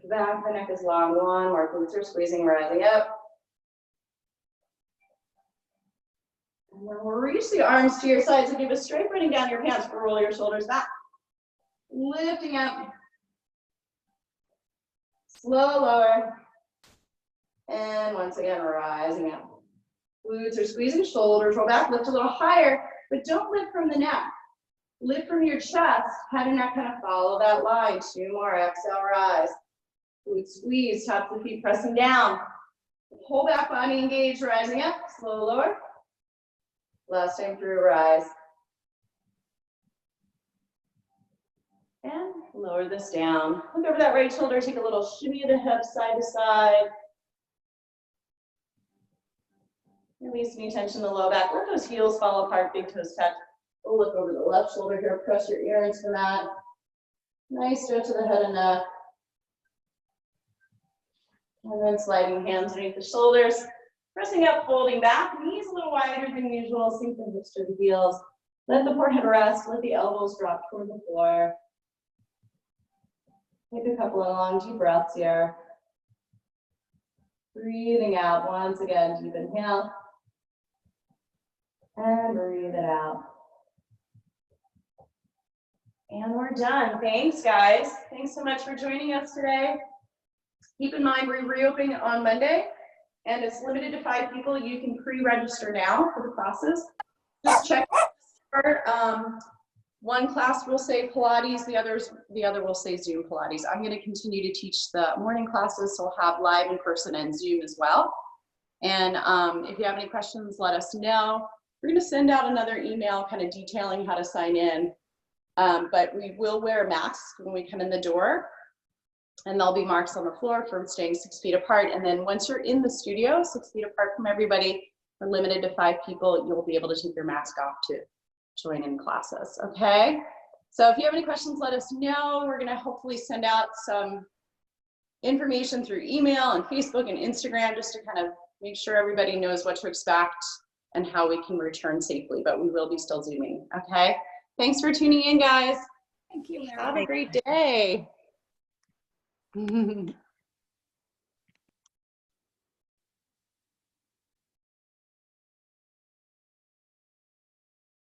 The back of the neck is long, 1 more. Glutes are squeezing, rising up. And then we'll reach the arms to your sides and give a straight running down your hands. Roll your shoulders back. Lifting up. Slow lower. And once again, rising up. Glutes are squeezing, shoulders roll back, lift a little higher, but don't lift from the neck. Lift from your chest, head and neck kind of follow that line. 2 more, exhale, rise. Glute squeeze, tops of the feet pressing down. Whole back body engaged, rising up, slow lower. Last time through, rise. And lower this down. Look over that right shoulder, take a little shimmy of the hips side to side. Release any tension in the low back. Let those heels fall apart, big toes touch. We'll look over the left shoulder here, press your ear into the mat. Nice stretch of the head and neck. And then sliding hands underneath the shoulders. Pressing up, folding back, knees a little wider than usual, sink the hips to the heels. Let the forehead rest, let the elbows drop toward the floor. Take a couple of long, deep breaths here. Breathing out, once again, deep inhale. And breathe it out. And we're done. Thanks, guys. Thanks so much for joining us today. Keep in mind, we're reopening on Monday, and it's limited to 5 people. You can pre-register now for the classes. Just check. One class will say Pilates, the other will say Zoom Pilates. I'm going to continue to teach the morning classes, so we'll have live in person and Zoom as well. And if you have any questions, let us know. We're going to send out another email kind of detailing how to sign in. But we will wear masks when we come in the door, and there'll be marks on the floor from staying 6 feet apart. And then once you're in the studio, 6 feet apart from everybody, we're limited to 5 people, you'll be able to take your mask off to join in classes, okay? So if you have any questions, let us know. We're gonna hopefully send out some information through email and Facebook and Instagram just to kind of make sure everybody knows what to expect and how we can return safely, but we will be still Zooming, okay? Thanks for tuning in, guys. Thank you, Meredith. Have a great day.